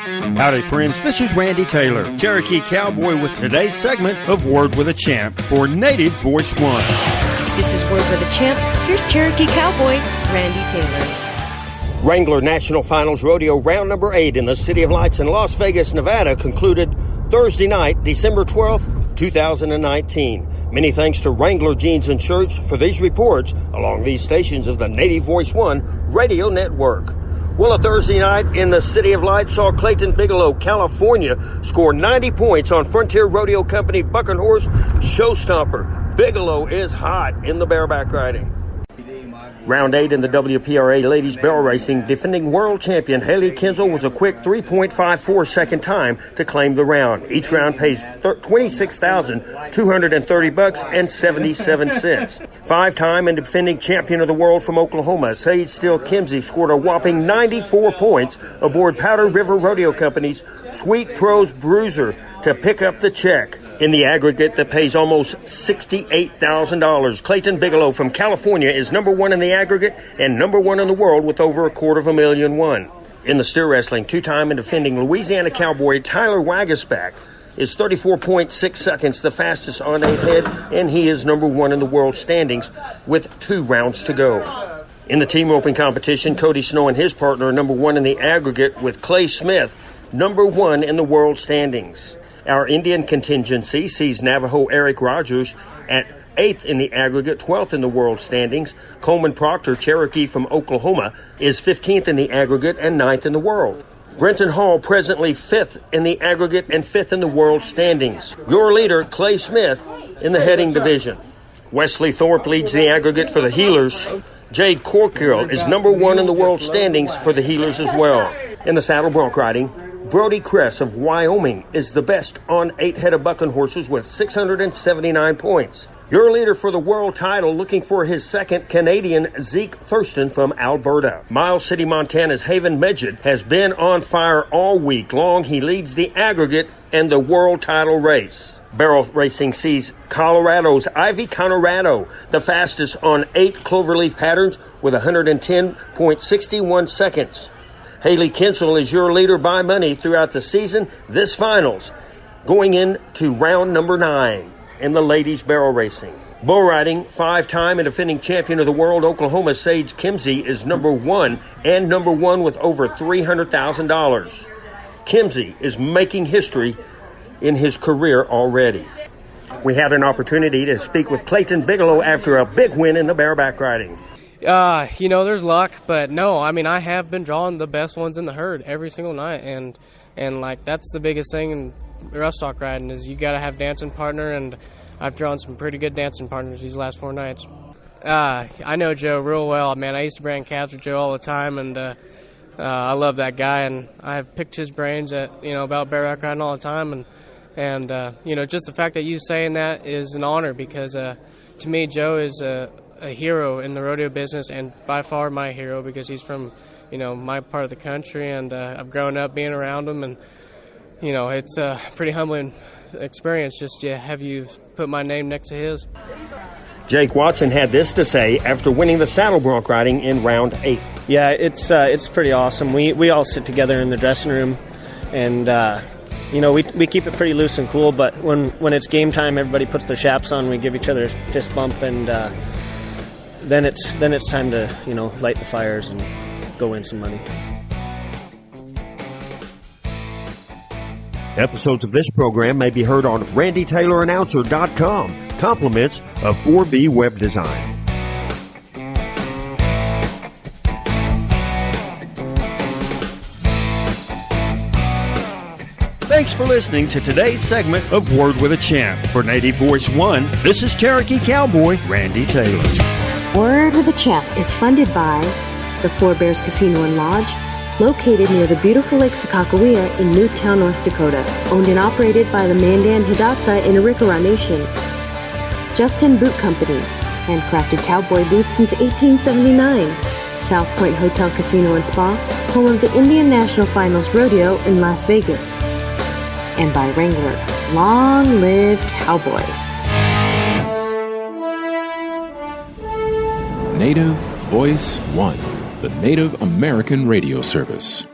Howdy, friends. This is Randy Taylor, Cherokee Cowboy, with today's segment of Word with a Champ for Native Voice One. This is Word with a Champ. Here's Cherokee Cowboy, Randy Taylor. Wrangler National Finals Rodeo Round Number 8 in the City of Lights in Las Vegas, Nevada concluded Thursday night, December 12th, 2019. Many thanks to Wrangler Jeans and Shirts for these reports along these stations of the Native Voice One radio network. Well, a Thursday night in the City of Lights saw Clayton Bigelow, California, score 90 points on Frontier Rodeo Company Bucking Horse Showstopper. Bigelow is hot in the bareback riding. Round 8 in the WPRA Ladies Barrel Racing, defending world champion Haley Kinsel was a quick 3.54 second time to claim the round. Each round pays $26,230.77. Five-time and defending champion of the world from Oklahoma, Sage Steele Kimsey scored a whopping 94 points aboard Powder River Rodeo Company's Sweet Pros Bruiser to pick up the check. In the aggregate that pays almost $68,000, Clayton Bigelow from California is number one in the aggregate and number one in the world with over $250,000 won. In the steer wrestling, two-time and defending Louisiana Cowboy Tyler Wagasback is 34.6 seconds the fastest on 8 head, and he is number one in the world standings with 2 rounds to go. In the team roping competition, Cody Snow and his partner are number one in the aggregate with Clay Smith, number one in the world standings. Our Indian contingency sees Navajo Erich Rogers at 8th in the aggregate, 12th in the world standings. Coleman Proctor, Cherokee from Oklahoma, is 15th in the aggregate and 9th in the world. Brenton Hall, presently 5th in the aggregate and 5th in the world standings. Your leader, Clay Smith, in the heading division. Wesley Thorpe leads the aggregate for the Healers. Jade Corkill is number one in the world standings for the Healers as well. In the saddle bronc riding, Brody Kress of Wyoming is the best on 8-headed bucking horses with 679 points. Your leader for the world title, looking for his second, Canadian Zeke Thurston from Alberta. Miles City, Montana's Haven Medjed has been on fire all week long. He leads the aggregate and the world title race. Barrel racing sees Colorado's Ivy Colorado, the fastest on 8 cloverleaf patterns with 110.61 seconds. Haley Kinsel is your leader by money throughout the season. This finals going into round number 9 in the ladies barrel racing. Bull riding, 5-time and defending champion of the world, Oklahoma Sage Kimsey is number one and number one with over $300,000. Kimsey is making history in his career already. We had an opportunity to speak with Clayton Bigelow after a big win in the bareback riding. There's luck, but no, I have been drawing the best ones in the herd every single night, and that's the biggest thing in rough stock riding is you got to have dancing partner, and I've drawn some pretty good dancing partners these last 4 nights. I know Joe real well, man. I used to brand calves with Joe all the time, and I love that guy, and I've picked his brains about bareback riding all the time, and just the fact that you saying that is an honor because to me Joe is a hero in the rodeo business, and by far my hero because he's from, my part of the country, and I've grown up being around him, and, it's a pretty humbling experience just to have you put my name next to his. Jake Watson had this to say after winning the saddle bronc riding in round 8. Yeah, it's pretty awesome. We all sit together in the dressing room, and we keep it pretty loose and cool, but when it's game time, everybody puts their chaps on, we give each other a fist bump, and then it's time to, light the fires and go win some money. Episodes of this program may be heard on randytaylorannouncer.com. Compliments of 4B Web Design. Thanks for listening to today's segment of Word with a Champ. For Native Voice One, this is Cherokee Cowboy Randy Taylor. Word with a Champ is funded by the Four Bears Casino and Lodge, located near the beautiful Lake Sakakawea in Newtown, North Dakota. Owned and operated by the Mandan Hidatsa in Arikara Nation. Justin Boot Company, handcrafted cowboy boots since 1879. South Point Hotel Casino and Spa, home of the Indian National Finals Rodeo in Las Vegas. And by Wrangler. Long live Cowboys. Native Voice One, the Native American radio service.